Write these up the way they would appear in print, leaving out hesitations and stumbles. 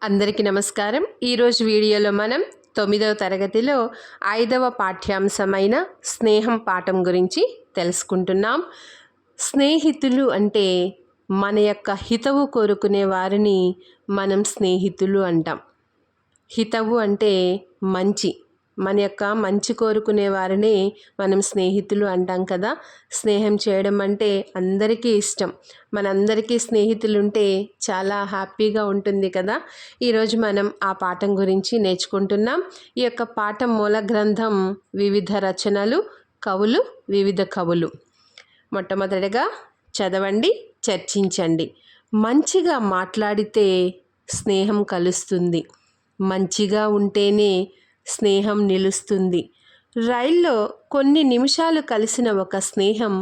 అందరికీ నమస్కారం. ఈరోజు వీడియోలో మనం 9వ తరగతిలో 5వ పాఠ్యాంశమైన స్నేహం పాఠం గురించి తెలుసుకుంటున్నాం. స్నేహితులు అంటే మన యొక్క హితవు కోరుకునే వారిని మనం స్నేహితులు అంటాం. హితవు అంటే మంచి, మన యొక్క మంచి కోరుకునే వారిని మనం స్నేహితులు అంటాం కదా. స్నేహం చేయడం అంటే అందరికీ ఇష్టం. మనందరికీ స్నేహితులు ఉంటే చాలా హ్యాపీగా ఉంటుంది కదా. ఈరోజు మనం ఆ పాఠం గురించి నేర్చుకుంటున్నాం. ఈ యొక్క పాఠం మూల గ్రంథం వివిధ రచనలు, కవులు, వివిధ కవులు. మొట్టమొదటిగా చదవండి, చర్చించండి. మంచిగా మాట్లాడితే స్నేహం కలుస్తుంది. మంచిగా ఉంటేనే స్నేహం నిలుస్తుంది. రైల్లో కొన్ని నిమిషాలు కలిసిన ఒక స్నేహం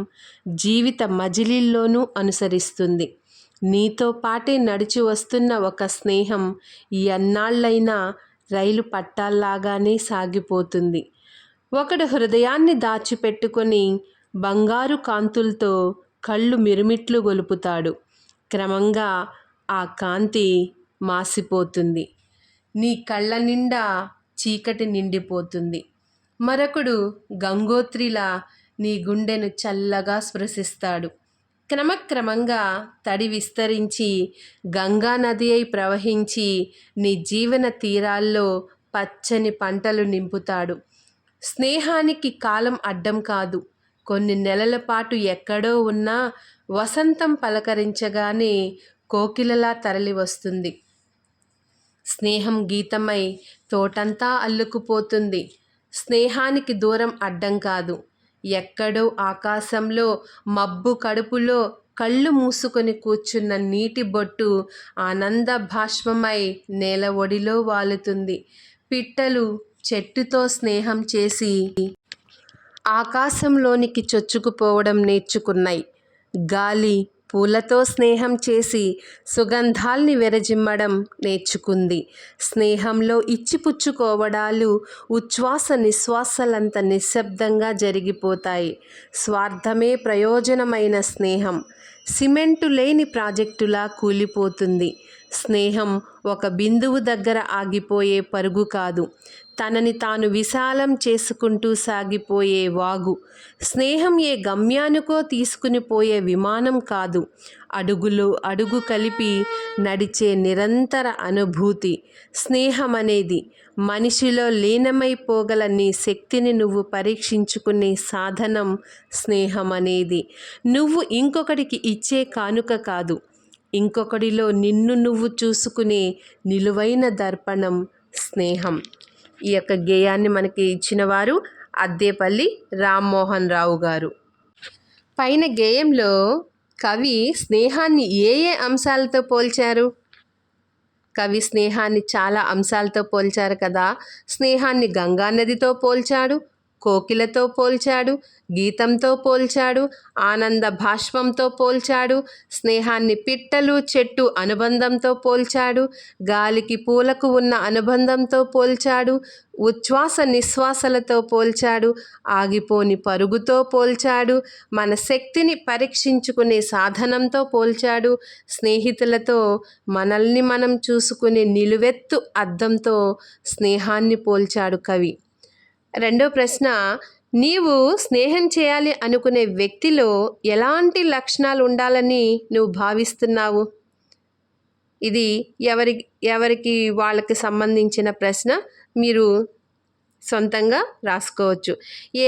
జీవిత మజిలీల్లోనూ అనుసరిస్తుంది. నీతో పాటే నడిచి వస్తున్న ఒక స్నేహం ఎన్నాళ్ళైనా రైలు పట్టాల్లాగానే సాగిపోతుంది. ఒకడు హృదయాన్ని దాచిపెట్టుకొని బంగారు కాంతులతో కళ్ళు మిరుమిట్లు గొలుపుతాడు. క్రమంగా ఆ కాంతి మాసిపోతుంది. నీ కళ్ళ నిండా చీకటి నిండిపోతుంది. మరొకడు గంగోత్రిలా నీ గుండెను చల్లగా స్పృశిస్తాడు. క్రమక్రమంగా తడి విస్తరించి గంగా నది అయి ప్రవహించి నీ జీవన తీరాల్లో పచ్చని పంటలు నింపుతాడు. స్నేహానికి కాలం అడ్డం కాదు. కొన్ని నెలల పాటు ఎక్కడో ఉన్నా వసంతం పలకరించగానే కోకిలలా తరలి వస్తుంది. స్నేహం గీతమై తోటంతా అల్లుకుపోతుంది. స్నేహానికి దూరం అడ్డం కాదు. ఎక్కడో ఆకాశంలో మబ్బు కడుపులో కళ్ళు మూసుకొని కూర్చున్న నీటి బొట్టు ఆనంద భాష్మమై నేల ఒడిలో వాలుతుంది. పిట్టలు చెట్టుతో స్నేహం చేసి ఆకాశంలోనికి చొచ్చుకుపోవడం నేర్చుకున్నాయి. గాలి పూలతో స్నేహం చేసి సుగంధాల్ని వెరజిమ్మడం నేర్చుకుంది. స్నేహంలో ఇచ్చిపుచ్చుకోవడాలు ఉచ్ఛ్వాస నిశ్వాసలంత నిశ్శబ్దంగా జరిగిపోతాయి. స్వార్థమే ప్రయోజనమైన స్నేహం సిమెంటు లేని ప్రాజెక్టులా కూలిపోతుంది. స్నేహం ఒక బిందువు దగ్గర ఆగిపోయే పరుగు కాదు, తనని తాను విశాలం చేసుకుంటూ సాగిపోయే వాగు. స్నేహం ఏ గమ్యానికో తీసుకుని పోయే విమానం కాదు, అడుగులో అడుగు కలిపి నడిచే నిరంతర అనుభూతి. స్నేహం అనేది మనిషిలో లీనమైపోగల నీ శక్తిని నువ్వు పరీక్షించుకునే సాధనం. స్నేహం అనేది నువ్వు ఇంకొకటికి ఇచ్చే కానుక కాదు, ఇంకొకడిలో నిన్ను నువ్వు చూసుకునే నిలువైన దర్పణం స్నేహం. ఈ యొక్క గేయాన్ని మనకి ఇచ్చిన వారు అద్దేపల్లి రామ్మోహన్ రావు గారు. పైన గేయంలో కవి స్నేహాన్ని ఏ అంశాలతో పోల్చారు? కవి స్నేహాన్ని చాలా అంశాలతో పోల్చారు కదా. స్నేహాన్ని గంగా నదితో పోల్చాడు, కోకిలతో పోల్చాడు, గీతంతో పోల్చాడు, ఆనంద భాష్మంతో పోల్చాడు, స్నేహాన్ని పిట్టలు చెట్టు అనుబంధంతో పోల్చాడు, గాలికి పూలకు ఉన్న అనుబంధంతో పోల్చాడు, ఉచ్ఛ్వాస నిశ్వాసలతో పోల్చాడు, ఆగిపోని పరుగుతో పోల్చాడు, మన శక్తిని పరీక్షించుకునే సాధనంతో పోల్చాడు, స్నేహితులతో మనల్ని మనం చూసుకునే నిలువెత్తు అద్దంతో స్నేహాన్ని పోల్చాడు కవి. రెండో ప్రశ్న, నీవు స్నేహం చేయాలి అనుకునే వ్యక్తిలో ఎలాంటి లక్షణాలు ఉండాలని నువ్వు భావిస్తున్నావు? ఇది ఎవరికి వాళ్ళకి సంబంధించిన ప్రశ్న. మీరు సొంతంగా రాసుకోవచ్చు.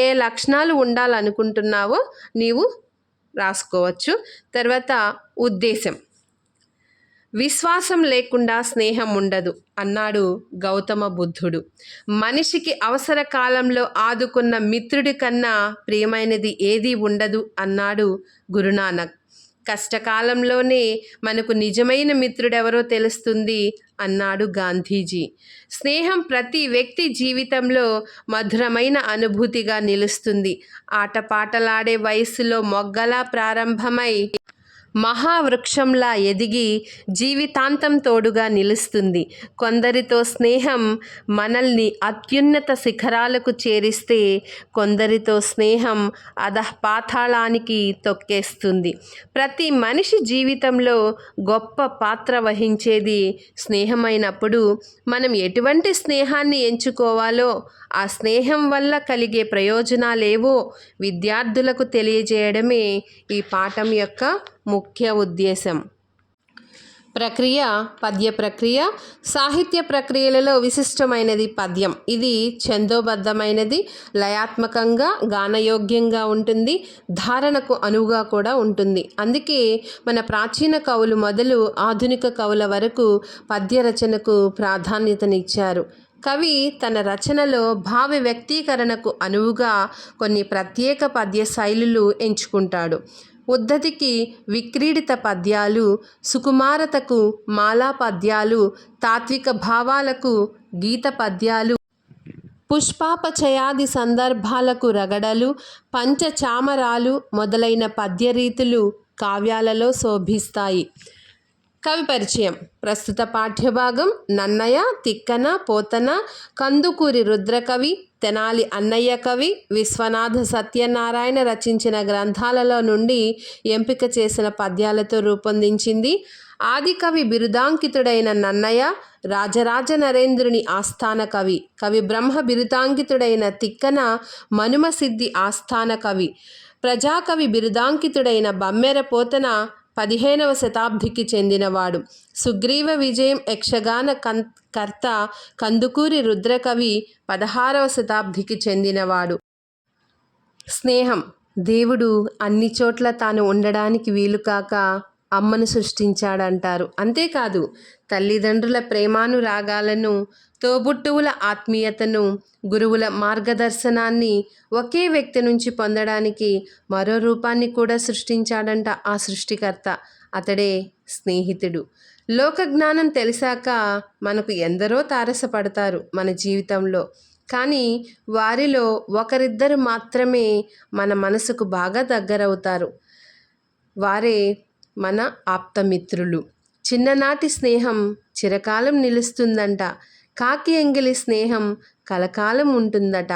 ఏ లక్షణాలు ఉండాలనుకుంటున్నావో నీవు రాసుకోవచ్చు. తర్వాత ఉద్దేశం. విశ్వాసం లేకుండా స్నేహం ఉండదు అన్నాడు గౌతమ బుద్ధుడు. మనిషికి అవసర కాలంలో ఆదుకున్న మిత్రుడి కన్నా ప్రియమైనది ఏదీ ఉండదు అన్నాడు గురునానక్. కష్టకాలంలోనే మనకు నిజమైన మిత్రుడెవరో తెలుస్తుంది అన్నాడు గాంధీజీ. స్నేహం ప్రతి వ్యక్తి జీవితంలో మధురమైన అనుభూతిగా నిలుస్తుంది. ఆటపాటలాడే వయస్సులో మొగ్గలా ప్రారంభమై మహావృక్షంలా ఎదిగి జీవితాంతం తోడుగా నిలుస్తుంది. కొందరితో స్నేహం మనల్ని అత్యున్నత శిఖరాలకు చేరిస్తే, కొందరితో స్నేహం అధపాతాళానికి తొక్కేస్తుంది. ప్రతి మనిషి జీవితంలో గొప్ప పాత్ర వహించేది స్నేహమైనప్పుడు మనం ఎటువంటి స్నేహాన్ని ఎంచుకోవాలో, ఆ స్నేహం వల్ల కలిగే ప్రయోజనాలేవో విద్యార్థులకు తెలియజేయడమే ఈ పాఠం యొక్క ముఖ్య ఉద్దేశం. ప్రక్రియ పద్య ప్రక్రియ. సాహిత్య ప్రక్రియలలో విశిష్టమైనది పద్యం. ఇది ఛందోబద్ధమైనది, లయాత్మకంగా, గానయోగ్యంగా ఉంటుంది, ధారణకు అనువుగా కూడా ఉంటుంది. అందుకే మన ప్రాచీన కవులు మొదలు ఆధునిక కవుల వరకు పద్య రచనకు ప్రాధాన్యతనిచ్చారు. కవి తన రచనలో భావ వ్యక్తీకరణకు అనువుగా కొన్ని ప్రత్యేక పద్య శైలులు ఎంచుకుంటాడు. ఉద్ధతికి విక్రీడిత పద్యాలు, సుకుమారతకు మాలా పద్యాలు, తాత్విక భావాలకు గీత పద్యాలు, పుష్పాపచయాది సందర్భాలకు రగడలు, పంచచామరాలు మొదలైన పద్యరీతులు కావ్యాలలో శోభిస్తాయి. కవి పరిచయం. ప్రస్తుత పాఠ్యభాగం నన్నయ, తిక్కన, పోతన, కందుకూరి రుద్రకవి, తెనాలి అన్నయ్య కవి, విశ్వనాథ సత్యనారాయణ రచించిన గ్రంథాలలో నుండి ఎంపిక చేసిన పద్యాలతో రూపొందించింది. ఆదికవి బిరుదాంకితుడైన నన్నయ రాజరాజ నరేంద్రుని ఆస్థాన కవి. కవి బ్రహ్మ బిరుదాంకితుడైన తిక్కన మనుమసిద్ధి ఆస్థాన కవి. ప్రజాకవి బిరుదాంకితుడైన బమ్మెర పోతన 15వ శతాబ్దికి చెందినవాడు. సుగ్రీవ విజయం యక్షగాన కర్త కందుకూరి రుద్రకవి 16వ శతాబ్దికి చెందినవాడు. స్నేహం. దేవుడు అన్ని చోట్ల తాను ఉండడానికి వీలుకాక అమ్మను సృష్టించాడంటారు. అంతేకాదు, తల్లిదండ్రుల ప్రేమానురాగాలను, తోబుట్టువుల ఆత్మీయతను, గురువుల మార్గదర్శనాన్ని ఒకే వ్యక్తి నుంచి పొందడానికి మరో రూపాన్ని కూడా సృష్టించాడంట ఆ సృష్టికర్త. అతడే స్నేహితుడు. లోకజ్ఞానం తెలిసాక మనకు ఎందరో తారసపడతారు మన జీవితంలో. కానీ వారిలో ఒకరిద్దరు మాత్రమే మన మనసుకు బాగా దగ్గరవుతారు. వారే మన ఆప్తమిత్రులు. చిన్ననాటి స్నేహం చిరకాలం నిలుస్తుందంట. కాకి ఎంగిలి స్నేహం కలకాలం ఉంటుందట.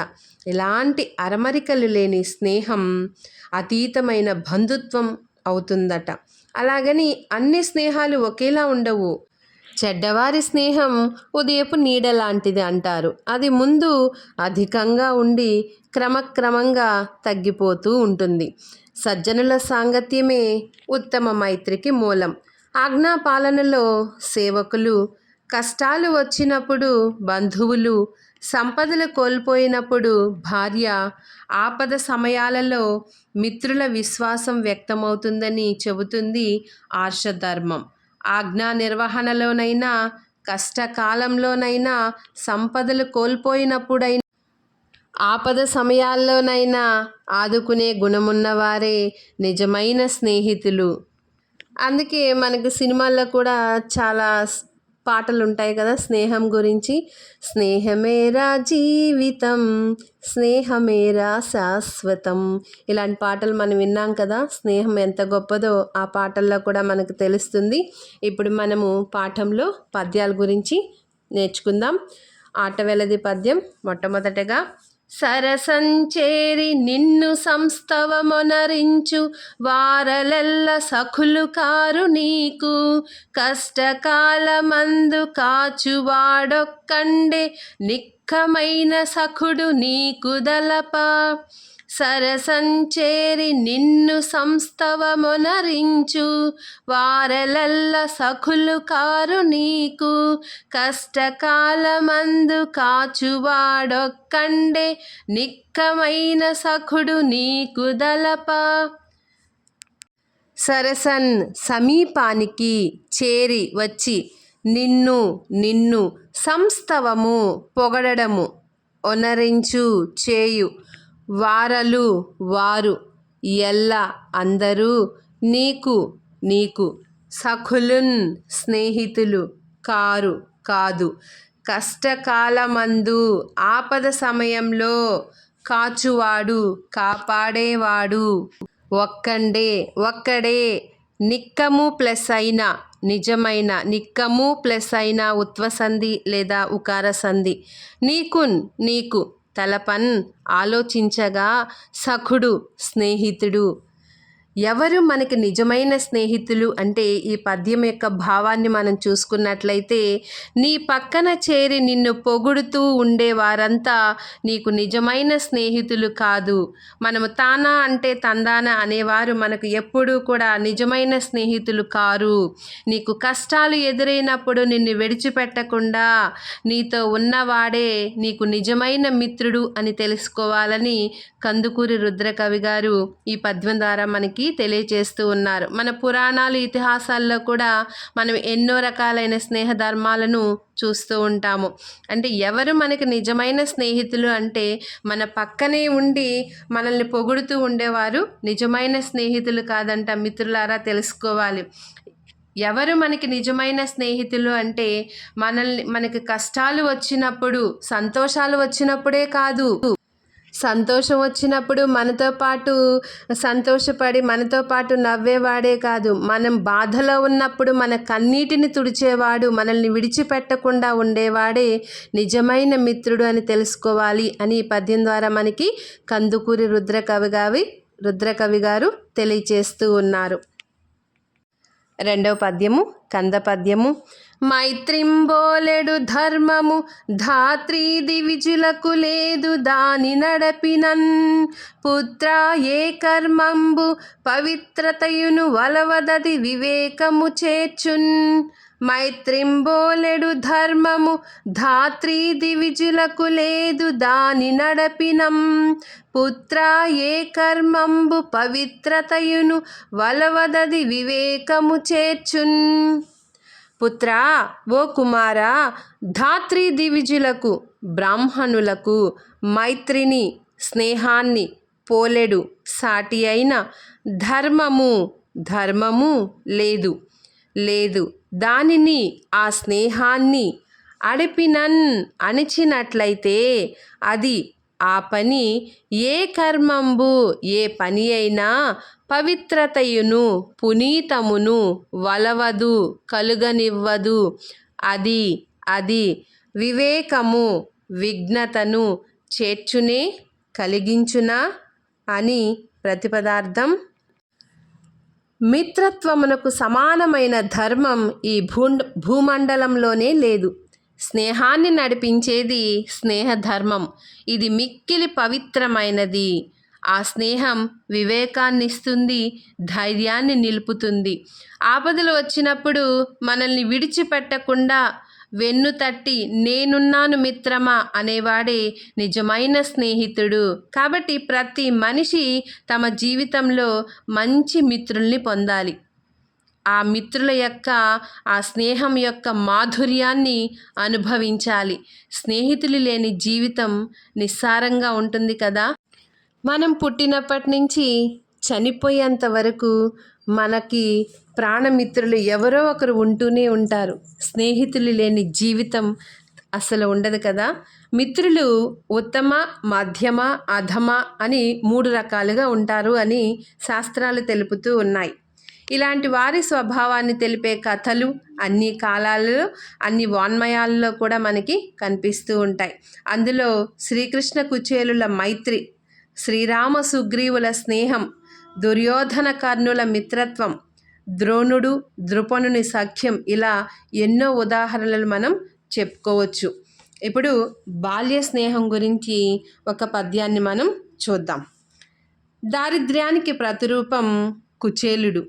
ఎలాంటి అరమరికలు లేని స్నేహం అతీతమైన బంధుత్వం అవుతుందట. అలాగని అన్ని స్నేహాలు ఒకేలా ఉండవు. చెడ్డవారి స్నేహం ఉదయపు నీడ లాంటిది అంటారు. అది ముందు అధికంగా ఉండి క్రమక్రమంగా తగ్గిపోతూ ఉంటుంది. సజ్జనుల సాంగత్యమే ఉత్తమ మైత్రికి మూలం. ఆజ్ఞాపాలనలో సేవకులు, కష్టాలు వచ్చినప్పుడు బంధువులు, సంపదలు కోల్పోయినప్పుడు భార్య, ఆపద సమయాలలో మిత్రుల విశ్వాసం వ్యక్తమవుతుందని చెబుతుంది ఆర్షధర్మం. ఆజ్ఞా నిర్వహణలోనైనా, కష్టకాలంలోనైనా, సంపదలు కోల్పోయినప్పుడైనా, ఆపద సమయాల్లోనైనా ఆదుకునే గుణమున్నవారే నిజమైన స్నేహితులు. అందుకే మనకు సినిమాల్లో కూడా చాలా పాటలు ఉంటాయి కదా స్నేహం గురించి. స్నేహమేరా జీవితం, స్నేహమేరా శాశ్వతం, ఇలాంటి పాటలు మనం విన్నాం కదా. స్నేహం ఎంత గొప్పదో ఆ పాటల్లో కూడా మనకు తెలుస్తుంది. ఇప్పుడు మనము పాఠంలో పద్యాల గురించి నేర్చుకుందాం. ఆటవెలది పద్యం. మొట్టమొదటగా సరసంచేరి నిన్ను సంస్తవమొనరించు వారలెల్ల సఖులు కారు నీకు, కష్టకాలమందు కాచువాడొక్కండే నిక్కమైన సఖుడు నీకు దలప. సరసంచేరి నిన్ను సంస్తవమొనరించు వారలెల్ల సఖులు కారు నీకు, కష్టకాలమందు కాచువాడొక్కండే నిక్కమైన సఖుడు నీకు దలప. సరసన్ సమీపానికి, చేరి వచ్చి, నిన్ను నిన్ను, సంస్తవము పొగడము, ఒనరించు చేయు, వారలు వారు, ఎల్ల అందరూ, నీకు నీకు, సఖులున్ స్నేహితులు, కారు కాదు, కష్టకాలమందు ఆపద సమయంలో, కాచువాడు కాపాడేవాడు, ఒక్కండే ఒక్కడే, నిక్కము ప్లస్ అయిన నిజమైన, నిక్కము ప్లస్ అయిన ఉత్వసంధి లేదా ఉకార సంధి. నీకున్ నీకు, తలపన్ ఆలోచించగా, సఖుడు స్నేహితుడు. ఎవరు మనకి నిజమైన స్నేహితులు అంటే ఈ పద్యం యొక్క భావాన్ని మనం చూసుకున్నట్లయితే, నీ పక్కన చేరి నిన్ను పొగుడుతూ ఉండేవారంతా నీకు నిజమైన స్నేహితులు కాదు. మనము తానా అంటే తందాన అనేవారు మనకు ఎప్పుడూ కూడా నిజమైన స్నేహితులు కారు. నీకు కష్టాలు ఎదురైనప్పుడు నిన్ను విడిచిపెట్టకుండా నీతో ఉన్నవాడే నీకు నిజమైన మిత్రుడు అని తెలుసుకోవాలని కందుకూరి రుద్రకవి గారు ఈ పద్యం ద్వారా మనకి తెలియజేస్తూ ఉన్నారు. మన పురాణాలు, ఇతిహాసాల్లో కూడా మనం ఎన్నో రకాలైన స్నేహ ధర్మాలను చూస్తూ ఉంటాము. అంటే ఎవరు మనకి నిజమైన స్నేహితులు అంటే మన పక్కనే ఉండి మనల్ని పొగుడుతూ ఉండేవారు నిజమైన స్నేహితులు కాదంట. మిత్రులారా తెలుసుకోవాలి. ఎవరు మనకి నిజమైన స్నేహితులు అంటే మనకి కష్టాలు వచ్చినప్పుడు, సంతోషాలు వచ్చినప్పుడే కాదు, సంతోషం వచ్చినప్పుడు మనతో పాటు సంతోషపడి మనతో పాటు నవ్వేవాడే కాదు, మనం బాధలో ఉన్నప్పుడు మన కన్నీటిని తుడిచేవాడు, మనల్ని విడిచిపెట్టకుండా ఉండేవాడే నిజమైన మిత్రుడు అని తెలుసుకోవాలి అని ఈ పద్యం ద్వారా మనకి కందుకూరి రుద్రకవి గారు తెలియచేస్తూ ఉన్నారు. రెండవ పద్యము కంద పద్యము. మైత్రింబోలెడు ధర్మము ధాత్రీ దివిజులకు లేదు దాని నడపినన్. పుత్ర ఏ కర్మంబు పవిత్రతయును వలవదది వివేకము చేర్చున్. మైత్రింబోలెడు ధర్మము ధాత్రీ దివిజులకు లేదు దాని నడపినం. పుత్ర ఏ కర్మంబు పవిత్రతయును వలవదది వివేకము చేర్చున్. పుత్ర ఓ కుమారా, ధాత్రీ దివిజులకు బ్రాహ్మణులకు మైత్రిని స్నేహాన్ని పోలెడు సాటి అయిన ధర్మము లేదు దానిని ఆ స్నేహాన్ని అడిపినన్ అణిచినట్లయితే అది ఆ పని ఏ కర్మంబు ఏ పని అయినా పవిత్రతయును పునీతమును వలవదు కలుగనివ్వదు. అది వివేకము విజ్ఞతను చేర్చునే కలిగించునా అని ప్రతిపదార్థం. మిత్రత్వమునకు సమానమైన ధర్మం ఈ భూమండలంలోనే లేదు. స్నేహాన్ని నడిపించేది స్నేహధర్మం. ఇది మిక్కిలి పవిత్రమైనది. ఆ స్నేహం వివేకాన్ని ఇస్తుంది, ధైర్యాన్ని నిలుపుతుంది. ఆపదలు వచ్చినప్పుడు మనల్ని విడిచిపెట్టకుండా వెన్ను తట్టి నేనున్నాను మిత్రమా అనేవాడే నిజమైన స్నేహితుడు. కాబట్టి ప్రతి మనిషి తమ జీవితంలో మంచి మిత్రుల్ని పొందాలి. ఆ మిత్రుల యొక్క ఆ స్నేహం యొక్క మాధుర్యాన్ని అనుభవించాలి. స్నేహితులు లేని జీవితం నిస్సారంగా ఉంటుంది కదా. మనం పుట్టినప్పటి నుంచి చనిపోయేంత వరకు మనకి ప్రాణమిత్రులు ఎవరో ఒకరు ఉంటూనే ఉంటారు. స్నేహితులు లేని జీవితం అసలు ఉండదు కదా. మిత్రులు ఉత్తమ, మధ్యమ, అధమ అని 3 రకాలుగా ఉంటారు అని శాస్త్రాలు తెలుపుతూ ఉన్నాయి. ఇలాంటి వారి స్వభావాన్ని తెలిపే కథలు అన్ని కాలాలలో అన్ని వాన్మయాలలో కూడా మనకి కనిపిస్తూ ఉంటాయి. అందులో శ్రీకృష్ణ కుచేలుల మైత్రి, శ్రీరామ సుగ్రీవుల స్నేహం, దుర్యోధన కర్ణుల మిత్రత్వం, ద్రోణుడు ద్రుపదుని సఖ్యం, ఇలా ఎన్నో ఉదాహరణలు మనం చెప్పుకోవచ్చు. ఇప్పుడు బాల్య స్నేహం గురించి ఒక పద్యాన్ని మనం చూద్దాం. దారిద్ర్యానికి ప్రతిరూపం కుచేలుడు,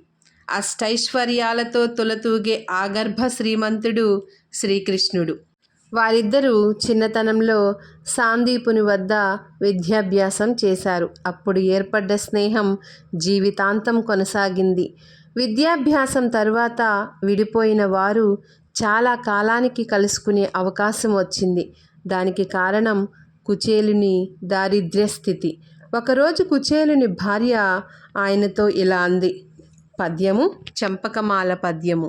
అష్టైశ్వర్యాలతో తులతూగే ఆగర్భ శ్రీమంతుడు శ్రీకృష్ణుడు. వారిద్దరూ చిన్నతనంలో సాందీపుని వద్ద విద్యాభ్యాసం చేశారు. అప్పుడు ఏర్పడ్డ స్నేహం జీవితాంతం కొనసాగింది. విద్యాభ్యాసం తర్వాత విడిపోయిన వారు చాలా కాలానికి కలుసుకునే అవకాశం వచ్చింది. దానికి కారణం కుచేలుని దారిద్ర్య స్థితి. ఒకరోజు కుచేలుని భార్య ఆయనతో ఇలా అంది. పద్యము చంపకమాల పద్యము.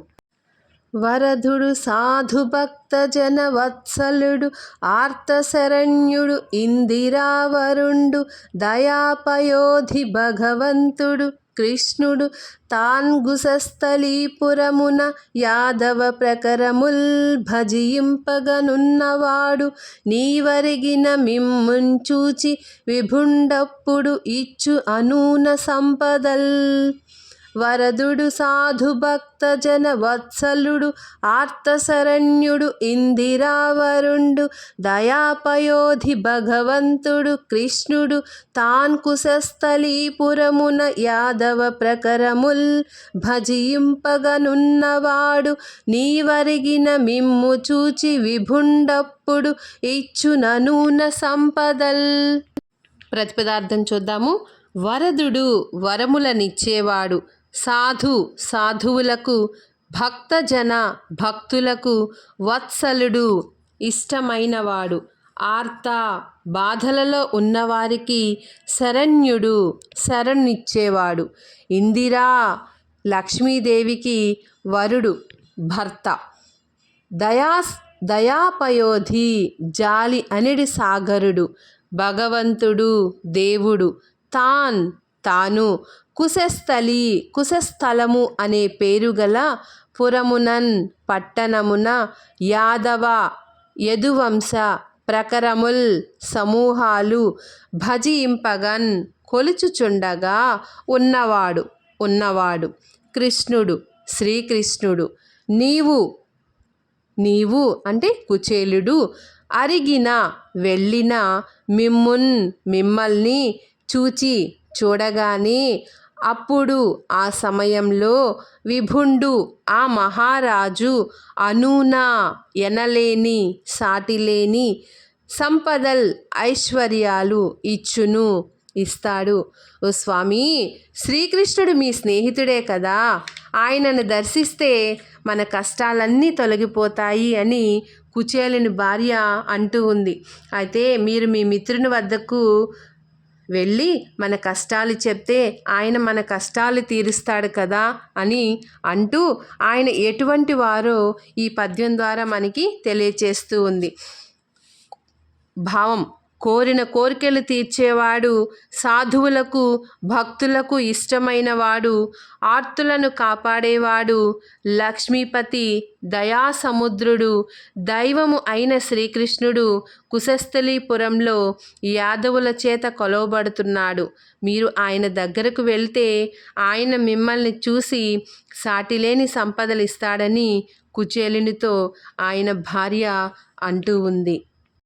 వరధుడు సాధు భక్త జన వత్సలుడు ఆర్తశరణ్యుడు ఇందిరావరుండు దయాపయోధి భగవంతుడు కృష్ణుడు తాన్గుసస్థలీపురమున యాదవ ప్రకరముల్ భజింపగనున్నవాడు నీవరిగిన మిమ్ముంచూచి విభుండప్పుడు ఇచ్చు అనూన సంపదల్ వరదుడు సాధు భక్త జన వత్సలుడు ఆర్తశరణ్యుడు ఇందిరావరుండు దయాపయోధి భగవంతుడు కృష్ణుడు తాన్ కుశస్థలీపురమున యాదవ ప్రకరముల్ భజింపగనున్నవాడు నీవరిగిన మిమ్ము చూచి విభుండప్పుడు ఇచ్చుననూన సంపదల్. ప్రతిపదార్థం చూద్దాము. వరదుడు వరములనిచ్చేవాడు, సాధువులకు, భక్తజన భక్తులకు, వత్సలుడు ఇష్టమైనవాడు, ఆర్త బాధలలో ఉన్నవారికి శరణ్యుడు శరణ్నిచ్చేవాడు, ఇందిరా లక్ష్మీదేవికి వరుడు భర్త, దయాపయోధి జాలి అనిడి సాగరుడు, భగవంతుడు దేవుడు, తాను, కుశస్థలము అనే పేరు గల పురమునన్ పట్టణమున యాదవ యదువంశ ప్రకరముల్ సమూహాలు భజింపగన్ కొలుచుచుండగా ఉన్నవాడు కృష్ణుడు శ్రీకృష్ణుడు. నీవు అంటే కుచేలుడు అరిగిన వెళ్ళిన మిమ్మల్ని చూడగానే అప్పుడు ఆ సమయంలో విభుండు ఆ మహారాజు అనూన ఎనలేని సాటిలేని సంపదల్ ఐశ్వర్యాలు ఇస్తాడు. ఓ స్వామి, శ్రీకృష్ణుడు మీ స్నేహితుడే కదా, ఆయనను దర్శిస్తే మన కష్టాలన్నీ తొలగిపోతాయి అని కుచేలుని భార్య అంటూ ఉంది. అయితే మీరు మీ మిత్రుని వద్దకు వెళ్ళి మన కష్టాలు చెప్తే ఆయన మన కష్టాలు తీరుస్తాడు కదా అని అంటూ ఆయన ఎటువంటి వారో ఈ పద్యం ద్వారా మనకి తెలియచేస్తూ ఉంది. భావం: కోరిన కోరికలు తీర్చేవాడు, సాధువులకు భక్తులకు ఇష్టమైన వాడు, ఆర్తులను కాపాడేవాడు, లక్ష్మీపతి, దయాసముద్రుడు, దైవము అయిన శ్రీకృష్ణుడు కుశస్థలీపురంలో యాదవుల చేత కొలవబడుతున్నాడు. మీరు ఆయన దగ్గరకు వెళ్తే ఆయన మిమ్మల్ని చూసి సాటిలేని సంపదలు ఇస్తాడని కుచేలునితో ఆయన భార్య అంటూ ఉంది.